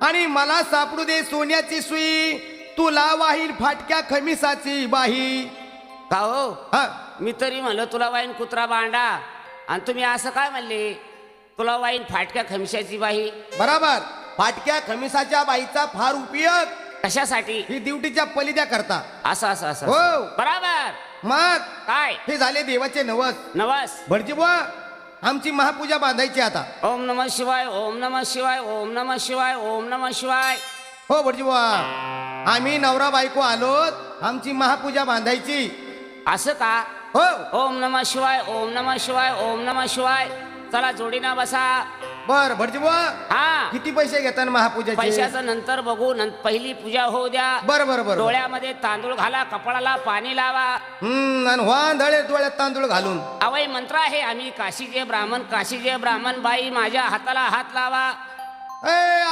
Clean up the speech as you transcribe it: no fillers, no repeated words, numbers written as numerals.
आणि मला सापडू दे सोन्याची सुई, तुला वाहील फाटक्या खमिसाची बाही. का हो हा, मी तरी म्हणलं तुला वाईन कुत्रा बांडा, आणि तुम्ही असं काय म्हणले तुला वाईन फाटक्या खमशाची बाई. बराबर. फाटक्या खमिसाच्या बाईचा फार उपयोग कशासाठी? ही ड्युटीच्या पलिद्या करता. असं असं असं हो. बराबर. मग काय हे झाले देवाचे नवस. नवस. भटजी बुवा, आमची महापूजा बांधायची आता. ओम नमः शिवाय, ओम नमः शिवाय, ओम नमः शिवाय, ओम नमः शिवाय. हो भटजी बुवा, आम्ही नवरा बायको आलोत, आमची महापूजा बांधायची. असं का? हो. ओम नमः शिवाय, ओम नमः शिवाय, ओम नमः शिवाय. चला जोडीना बसा. बर भटजी बुवा, हा, किती पैसे घेतात महापूजाचे? पैशाचं नंतर बघू, पहिली पूजा होऊ द्या. बर बर बर. डोळ्यामध्ये तांदूळ घाला, कपाळाला पाणी लावा. आणि वांधळे डोळ्यात तांदूळ घालून. अवय मंत्र आहे. आम्ही काशीचे ब्राह्मण, काशीचे ब्राह्मण बाई, माझ्या हाताला हात लावा. ए